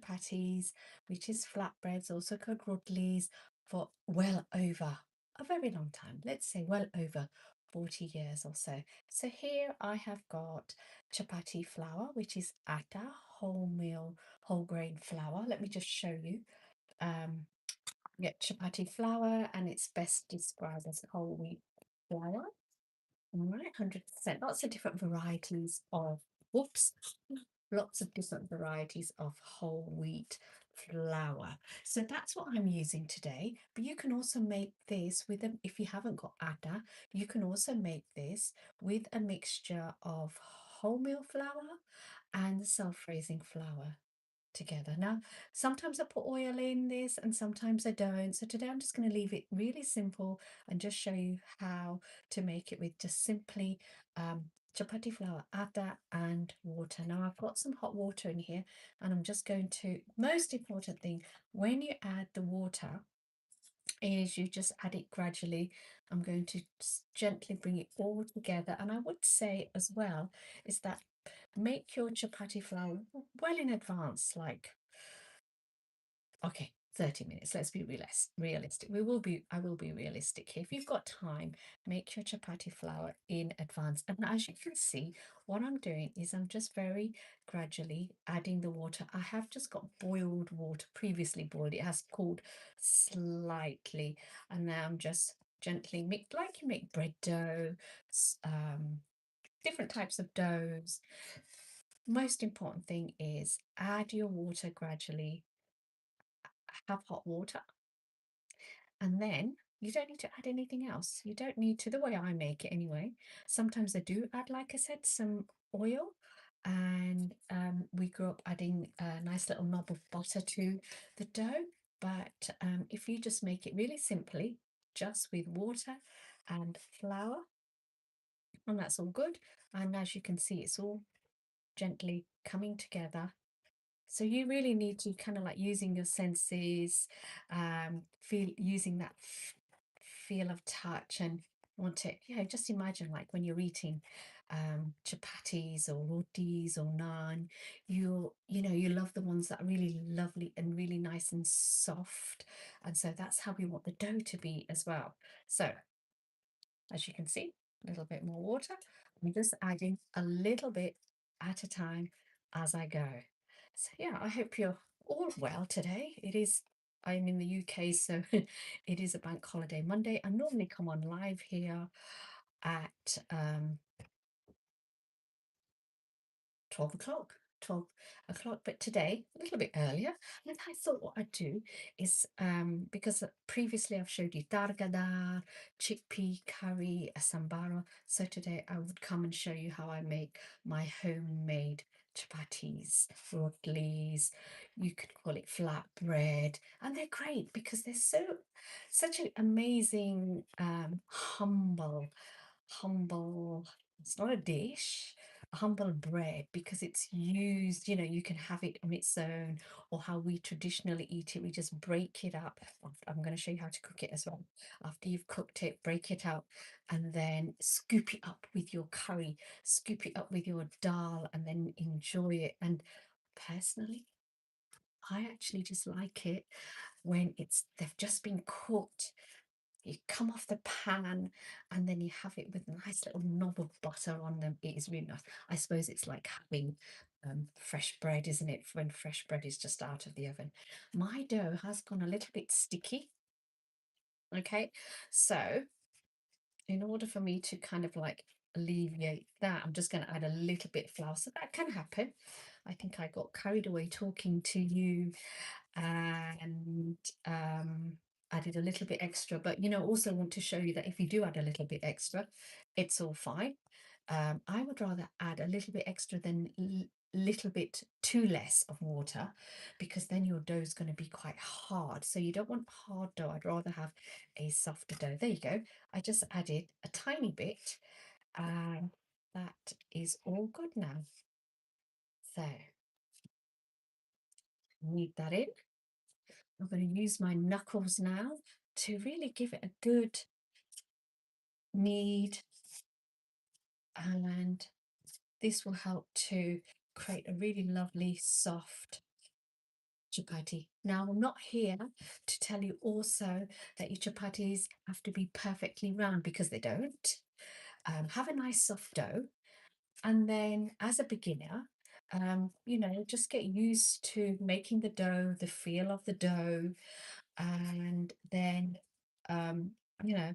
chapatis, which is flatbreads, also called rotis, for well over a very long time. Let's say well over 40 years or so. So here I have got chapati flour, which is atta, wholemeal, whole grain flour. Let me just show you. Um, yeah, chapati flour, and it's best described as whole wheat flour. All right, 100%. Lots of different varieties of, whoops, lots of different varieties of whole wheat flour. So that's what I'm using today. But you can also make this with a, if you haven't got atta, you can also make this with a mixture of wholemeal flour and self-raising flour together. Now, sometimes I put oil in this and sometimes I don't. So today I'm just going to leave it really simple and just show you how to make it with just simply chapati flour, atta and water. Now I've got some hot water in here and I'm just going to, most important thing, when you add the water, is you just add it gradually. I'm going to gently bring it all together. And I would say as well is that make your chapati flour well in advance, like, okay, 30 minutes. Let's be realistic. I will be realistic here. If you've got time, make your chapati flour in advance. And as you can see, what I'm doing is I'm just very gradually adding the water. I have just got boiled water, previously boiled. It has cooled slightly. And now I'm just gently make, like you make bread dough, different types of doughs. Most important thing is add your water gradually, have hot water, and then you don't need to add anything else. You don't need to, the way I make it anyway. Sometimes I do add, like I said, some oil, and we grew up adding a nice little knob of butter to the dough. But if you just make it really simply, just with water and flour, and that's all good. And as you can see, it's all gently coming together. So you really need to kind of like using your senses, feel, using that feel of touch, and want to, just imagine like when you're eating chapatis or rotis or naan, you love the ones that are really lovely and really nice and soft. And so that's how we want the dough to be as well. So as you can see, a little bit more water. I'm just adding a little bit at a time as I go. So yeah, I hope you're all well today. I'm in the UK, so it is a bank holiday Monday. I normally come on live here at 12 o'clock. 12 o'clock, but today a little bit earlier. And I thought what I'd do is, because previously I've showed you targada, chickpea curry, a sambara, so today I would come and show you how I make my homemade chapatis, rotis, you could call it flatbread, and they're great because they're such an amazing, humble, it's not a dish, a humble bread, because it's used, you can have it on its own, or how we traditionally eat it, we just break it up. I'm going to show you how to cook it as well. After you've cooked it, break it up and then scoop it up with your curry, scoop it up with your dal, and then enjoy it. And personally, I actually just like it when they've just been cooked. You come off the pan and then you have it with a nice little knob of butter on them. It is really nice. I suppose it's like having fresh bread, isn't it? When fresh bread is just out of the oven. My dough has gone a little bit sticky. Okay, so in order for me to kind of like alleviate that, I'm just going to add a little bit of flour. So that can happen. I think I got carried away talking to you and added a little bit extra. But also want to show you that if you do add a little bit extra, it's all fine. I would rather add a little bit extra than little bit too less of water, because then your dough is going to be quite hard. So you don't want hard dough. I'd rather have a softer dough. There you go. I just added a tiny bit, and that is all good now. So knead that in. I'm going to use my knuckles now to really give it a good knead, and this will help to create a really lovely soft chapati. Now, I'm not here to tell you also that your chapatis have to be perfectly round, because they don't. Have a nice soft dough, and then as a beginner, just get used to making the dough, the feel of the dough, and then um, you know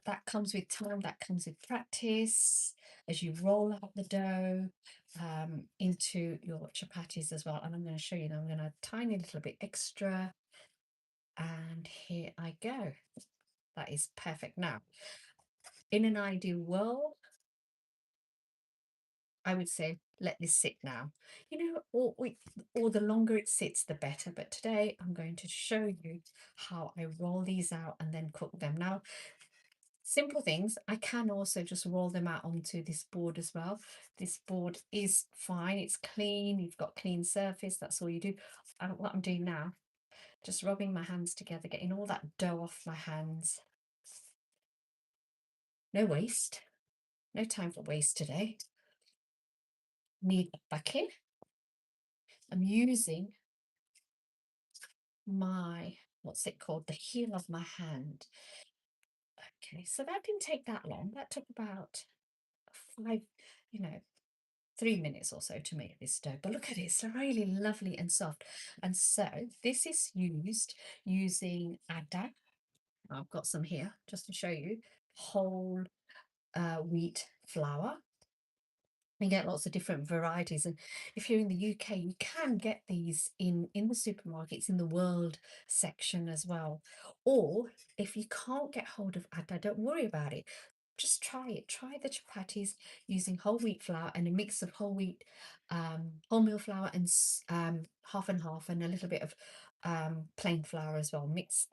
that comes with time, that comes with practice as you roll out the dough into your chapatis as well. And I'm going to show you now. I'm going to add a tiny little bit extra, and here I go. That is perfect. Now, in an ideal world, I would say let this sit now. Or the longer it sits, the better. But today I'm going to show you how I roll these out and then cook them. Now, simple things, I can also just roll them out onto this board as well. This board is fine, it's clean, you've got clean surface, that's all you do. What I'm doing now, just rubbing my hands together, getting all that dough off my hands. No waste, no time for waste today. Knead back in. I'm using my, what's it called, the heel of my hand. Okay, so that didn't take that long. That took about 5, 3 minutes or so to make this dough. But look at it, it's really lovely and soft. And so this is used using atta. I've got some here just to show you. Whole wheat flour. You get lots of different varieties, and if you're in the UK, you can get these in the supermarkets, in the world section as well. Or if you can't get hold of atta, don't worry about it, just try it. Try the chapatis using whole wheat flour and a mix of wholemeal flour and half and half, and a little bit of plain flour as well. Mix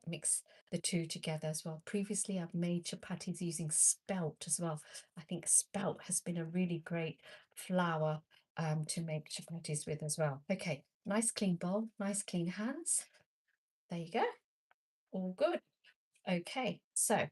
the two together as well. Previously, I've made chapatis using spelt as well. I think spelt has been a really great flour to make chapatis with as well. Okay, nice clean bowl, nice clean hands. There you go. All good. Okay, so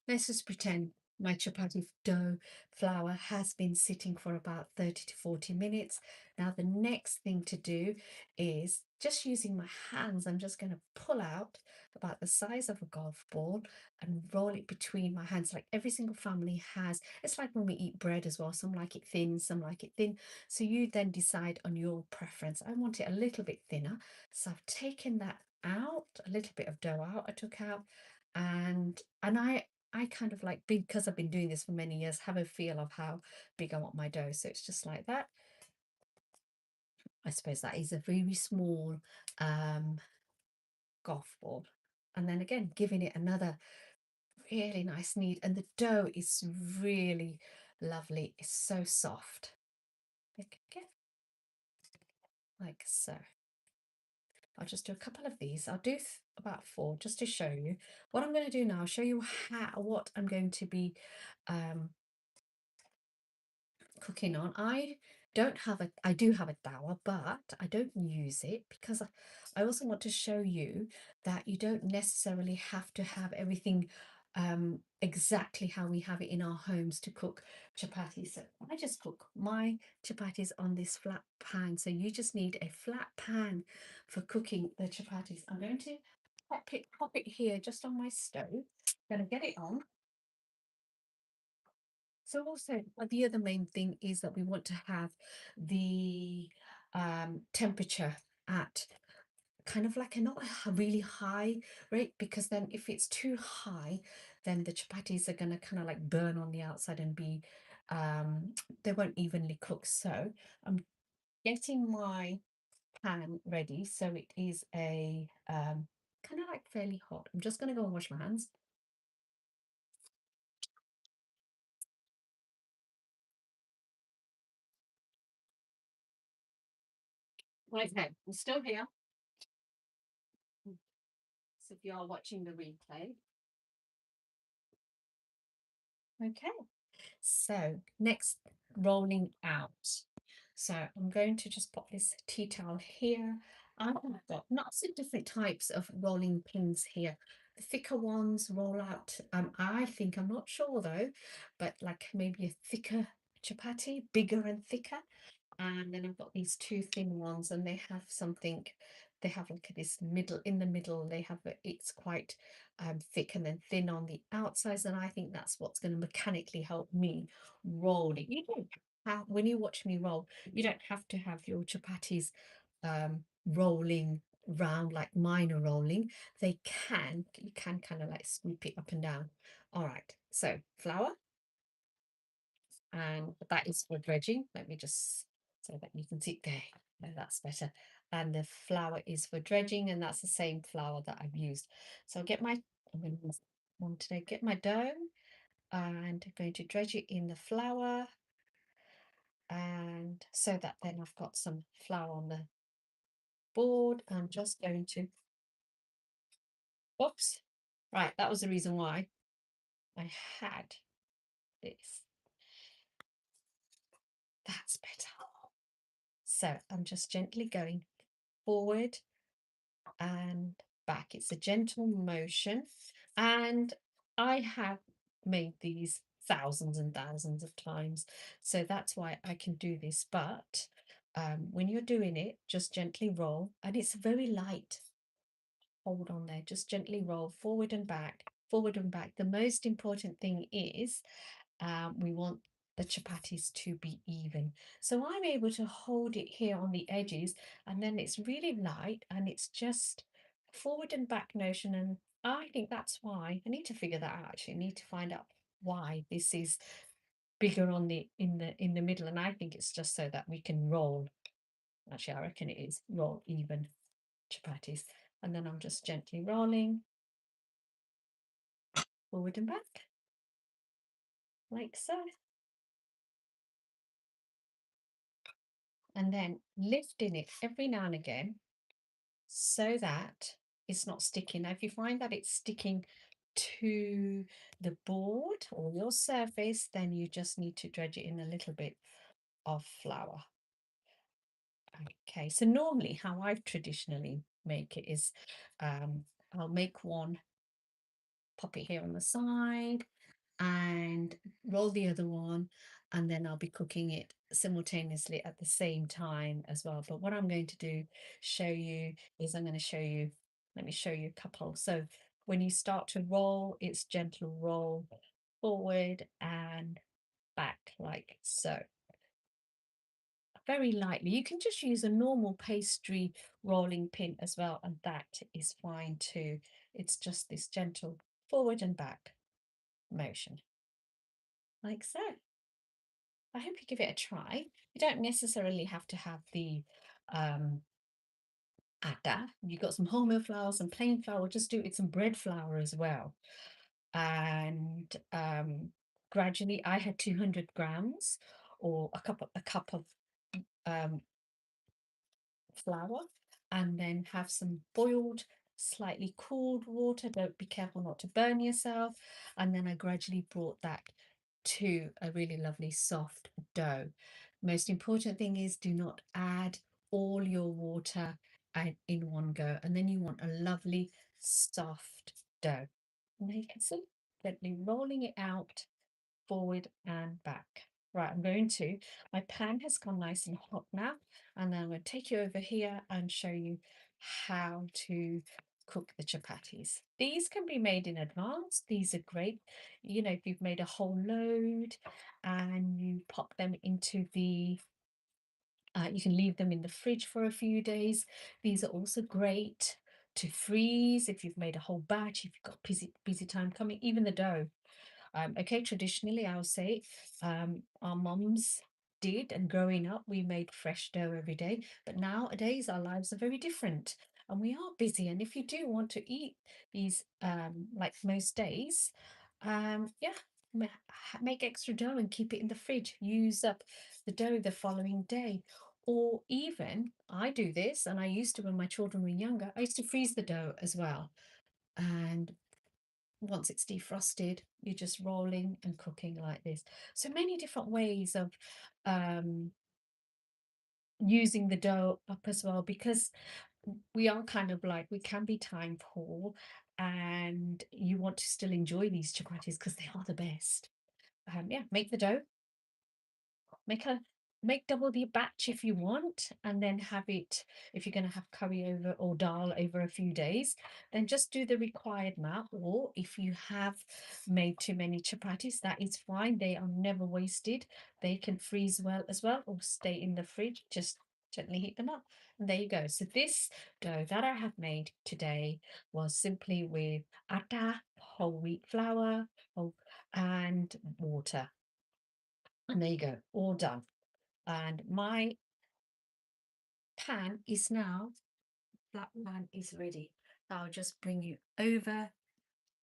let's just pretend my chapati dough flour has been sitting for about 30 to 40 minutes. Now, the next thing to do is just using my hands. I'm just going to pull out about the size of a golf ball and roll it between my hands, like every single family has. It's like when we eat bread as well. Some like it thin, some like it thin. So you then decide on your preference. I want it a little bit thinner. So I've taken that out, a little bit of dough out, I took out, and I kind of like, because I've been doing this for many years, have a feel of how big I want my dough. So it's just like that. I suppose that is a very small golf ball. And then again, giving it another really nice knead. And the dough is really lovely. It's so soft. Okay, like so. I'll just do a couple of these. I'll do about 4 just to show you. What I'm going to do now, I'll show you what I'm going to be cooking on. I do have a tower, but I don't use it because I also want to show you that you don't necessarily have to have everything exactly how we have it in our homes to cook chapatis. So I just cook my chapatis on this flat pan. So you just need a flat pan for cooking the chapatis. I'm going to pop it here just on my stove. Gonna get it on. So also, the other main thing is that we want to have the temperature at kind of like a not a really high rate, because then if it's too high, then the chapatis are going to kind of like burn on the outside and be they won't evenly cook. So I'm getting my pan ready, so it is a kind of like fairly hot. I'm just going to go and wash my hands. Okay, I'm still here. So if you are watching the replay. Okay, so next, rolling out. So I'm going to just pop this tea towel here. I've got lots of different types of rolling pins here. The thicker ones roll out, I think, I'm not sure though, but like maybe a thicker chapati, bigger and thicker. And then I've got these two thin ones, and they have something, they have like this middle, in the middle they have it's quite thick and then thin on the outsides, and I think that's what's going to mechanically help me roll it. You don't have, when you watch me roll, you don't have to have your chapatis rolling round like mine are rolling. They can, you can kind of like sweep it up and down. All right, so flour, and that is for dredging. Let me just, so that you can see there. No, that's better. And the flour is for dredging, and that's the same flour that I've used. So I'll get my, I'm going to use one today, get my dough, and I'm going to dredge it in the flour. And so that then I've got some flour on the board. I'm just going to, oops, right, that was the reason why I had this. That's better. So I'm just gently going forward and back. It's a gentle motion. And I have made these thousands and thousands of times. So that's why I can do this. But when you're doing it, just gently roll. And it's very light. Hold on there. Just gently roll forward and back, forward and back. The most important thing is we want the chapatis to be even. So I'm able to hold it here on the edges, and then it's really light and it's just forward and back motion. And I think that's why I need to figure that out. Actually, I need to find out why this is bigger on the in the middle. And I think it's just so that we can roll. Actually, I reckon it is roll even chapatis. And then I'm just gently rolling forward and back like so. And then lifting it every now and again so that it's not sticking. Now, if you find that it's sticking to the board or your surface, then you just need to dredge it in a little bit of flour. Okay, so normally how I've traditionally make it is I'll make one, pop it here on the side, and roll the other one, and then I'll be cooking it simultaneously at the same time as well. But what I'm going to do, show you, is I'm going to show you, let me show you a couple. So when you start to roll, it's gentle roll forward and back like so. Very lightly. You can just use a normal pastry rolling pin as well, and that is fine too. It's just this gentle forward and back motion like so. I hope you give it a try. You don't necessarily have to have the atta. You've got some wholemeal flour, some plain flour, just do it with some bread flour as well. And gradually, I had 200 grams or a cup of um, flour, and then have some boiled, slightly cooled water. Don't, be careful not to burn yourself. And then I gradually brought that to a really lovely soft dough. Most important thing is, do not add all your water in one go, and then you want a lovely soft dough. And there you can see, gently rolling it out forward and back. Right, I'm going to, my pan has gone nice and hot now, and then I'm going to take you over here and show you how to cook the chapatis. These can be made in advance. These are great. You know, if you've made a whole load and you pop them into the, you can leave them in the fridge for a few days. These are also great to freeze if you've made a whole batch, if you've got busy time coming, even the dough. Okay, traditionally, I would say our mums did, and growing up, we made fresh dough every day. But nowadays, our lives are very different, and we are busy. And if you do want to eat these, like most days, yeah, make extra dough and keep it in the fridge. Use up the dough the following day. Or even, I do this, and I used to when my children were younger, I used to freeze the dough as well. And once it's defrosted, you're just rolling and cooking like this. So many different ways of using the dough up as well, because we are kind of like, we can be time poor, and you want to still enjoy these chapatis because they are the best. Yeah, make the dough, make a make double the batch if you want, and then have it, if you're going to have curry over or dal over a few days, then just do the required amount. Or if you have made too many chapatis, that is fine. They are never wasted. They can freeze well as well, or stay in the fridge. Just gently heat them up. And there you go. So this dough that I have made today was simply with atta, whole wheat flour, and water. And there you go, all done. And my pan is now, that pan is ready. I'll just bring you over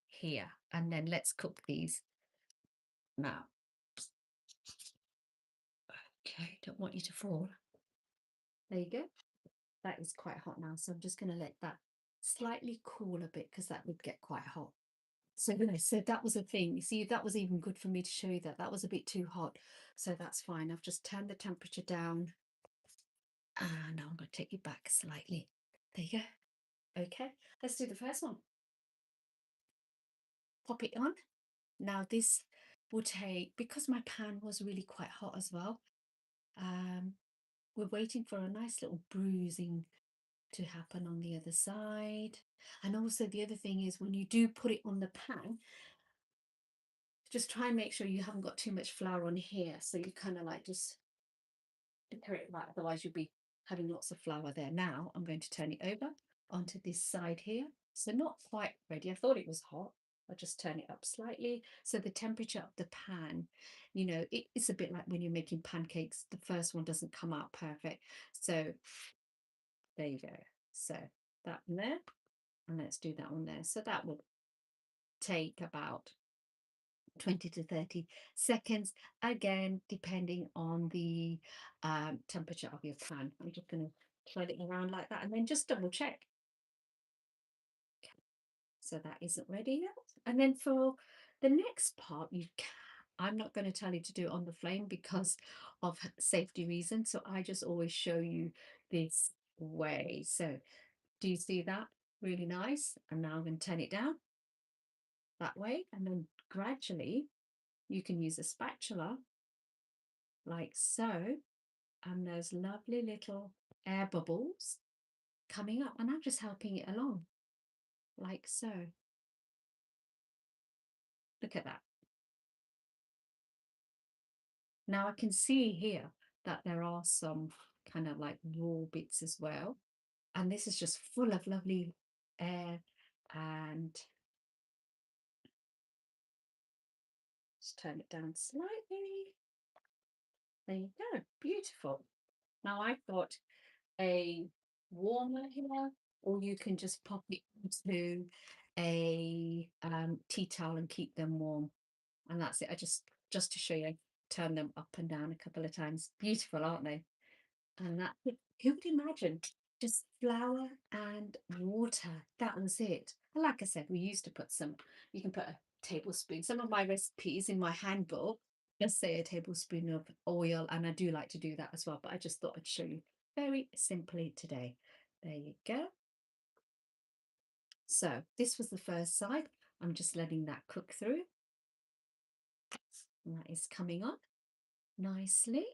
here, and then let's cook these now. Okay, don't want you to fall. There you go. That is quite hot now, so I'm just going to let that slightly cool a bit, because that would get quite hot. So so that was a thing. You see, that was even good for me to show you that that was a bit too hot. So that's fine. I've just turned the temperature down, and now I'm going to take it back slightly. There you go. Okay, let's do the first one. Pop it on. Now this will take, because my pan was really quite hot as well, we're waiting for a nice little bruising to happen on the other side. And also the other thing is, when you do put it on the pan, just try and make sure you haven't got too much flour on here, so you kind of like just prepare it right, otherwise you'll be having lots of flour there. Now I'm going to turn it over onto this side here. So not quite ready. I thought it was hot. I'll just turn it up slightly. So the temperature of the pan, you know, it's a bit like when you're making pancakes, the first one doesn't come out perfect. So there you go. So that one there, and let's do that one there. So that will take about 20 to 30 seconds, again depending on the temperature of your pan. I'm just going to play it around like that, and then just double check. Okay. So that isn't ready yet. And then for the next part, I'm not going to tell you to do it on the flame because of safety reasons, so I just always show you this way. So do you see that? Really nice. And now I'm going to turn it down that way, and then gradually you can use a spatula like so, and there's lovely little air bubbles coming up, and I'm just helping it along like so. Look at that. Now I can see here that there are some kind of like raw bits as well, and this is just full of lovely air. And just turn it down slightly. There you go, beautiful. Now I've got a warmer here, or you can just pop it into a tea towel and keep them warm. And that's it. I just to show you, turn them up and down a couple of times. Beautiful, aren't they? And that, who would imagine just flour and water? That was it. And like I said, we used to put some, you can put a tablespoon. Some of my recipes in my handbook just say a tablespoon of oil, and I do like to do that as well, but I just thought I'd show you very simply today. There you go. So this was the first side. I'm just letting that cook through. And that is coming on nicely.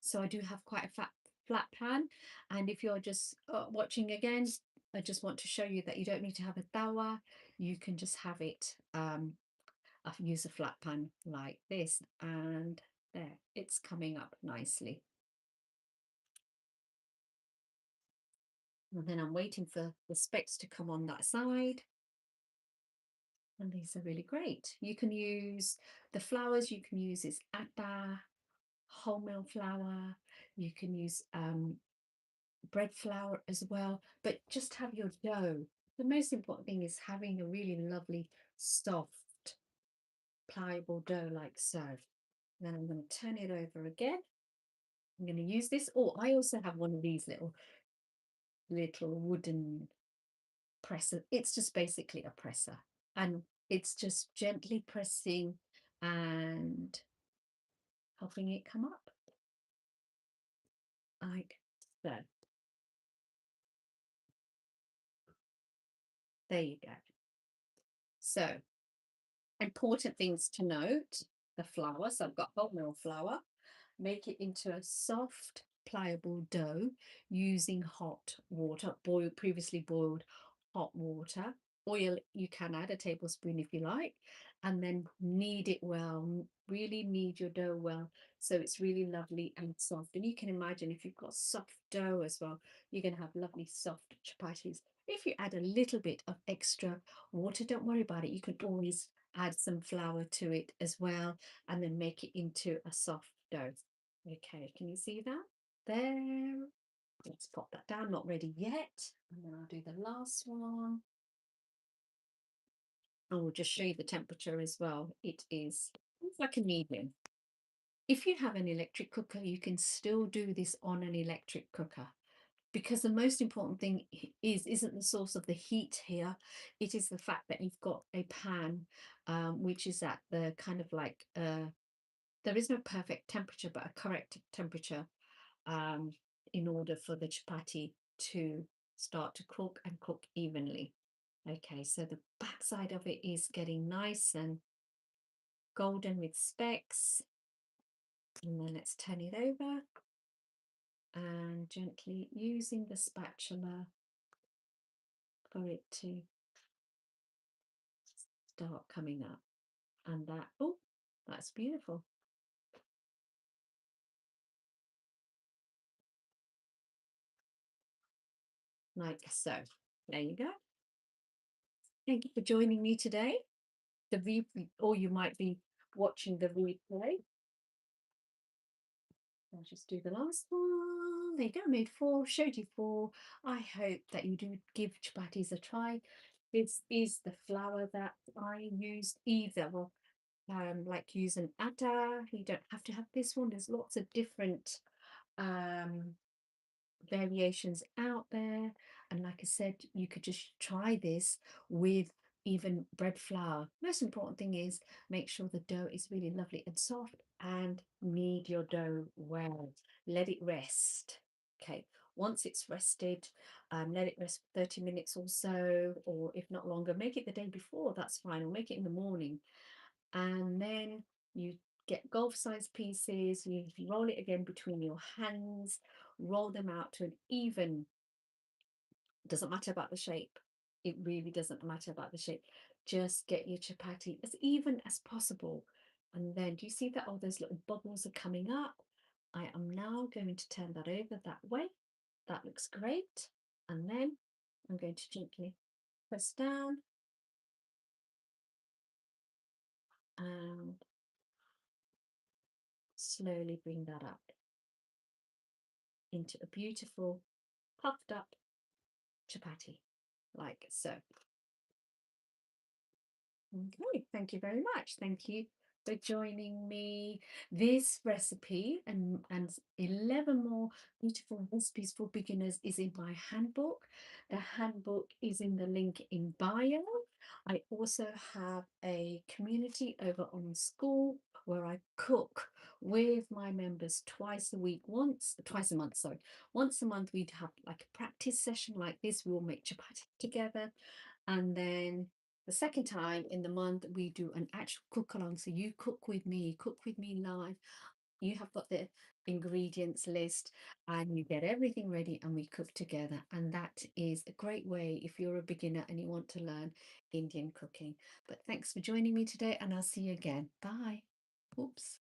So I do have quite a flat pan, and if you're just watching again, I just want to show you that you don't need to have a tawa. You can just have it, I use a flat pan like this, and there, it's coming up nicely. And then I'm waiting for the specks to come on that side. And these are really great. You can use the flours, you can use this atta, wholemeal flour, you can use bread flour as well, but just have your dough. The most important thing is having a really lovely, soft, pliable dough like so. Then I'm going to turn it over again. I'm going to use this. Oh, I also have one of these little wooden presser. It's just basically a presser, and it's just gently pressing and helping it come up like so. There you go. So important things to note. the flour. So I've got wholemeal flour. Make it into a soft, pliable dough using hot water, previously boiled hot water. Oil, you can add a tablespoon if you like, and then knead it well. Really knead your dough well so it's really lovely and soft. And you can imagine if you've got soft dough as well, you're going to have lovely soft chapatis. If you add a little bit of extra water, don't worry about it. You can always add some flour to it as well and then make it into a soft dough. Okay, can you see that? There. Let's pop that down, not ready yet. And then I'll do the last one. And we'll just show you the temperature as well. It's like a medium. If you have an electric cooker, you can still do this on an electric cooker because the most important thing isn't the source of the heat here. It is the fact that you've got a pan, which is at the kind of like, there is no perfect temperature, but a correct temperature in order for the chapati to start to cook and cook evenly. Okay, so the backside of it is getting nice and golden with specks. And then let's turn it over and gently using the spatula for it to start coming up. And that, oh, that's beautiful. Like so. There you go. Thank you for joining me today. Or you might be watching the replay. I'll just do the last one. There you go, made 4, showed you 4. I hope that you do give chapatis a try. This is the flour that I used either. Well, like use an atta. You don't have to have this one. There's lots of different variations out there. And like I said, you could just try this with even bread flour. Most important thing is make sure the dough is really lovely and soft and knead your dough well. Let it rest. Okay, once it's rested, let it rest for 30 minutes or so, or if not longer, make it the day before, that's fine, or make it in the morning. And then you get golf-sized pieces, you roll it again between your hands, roll them out to an even, doesn't matter about the shape. It really doesn't matter about the shape. Just get your chapati as even as possible. And then do you see that? Oh, those little bubbles are coming up. I am now going to turn that over that way. That looks great. And then I'm going to gently press down and slowly bring that up into a beautiful puffed up chapati, like so. Okay, thank you very much. Thank you for joining me. This recipe and 11 more beautiful recipes for beginners is in my handbook. The handbook is in the link in bio. I also have a community over on school where I cook with my members twice a month, sorry. Once a month we'd have like a practice session like this. We will make chapati together, and then the second time in the month, we do an actual cook along. So you cook with me live. You have got the ingredients list and you get everything ready and we cook together. And that is a great way if you're a beginner and you want to learn Indian cooking. But thanks for joining me today and I'll see you again. Bye. Oops.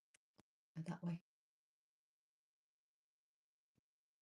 That way.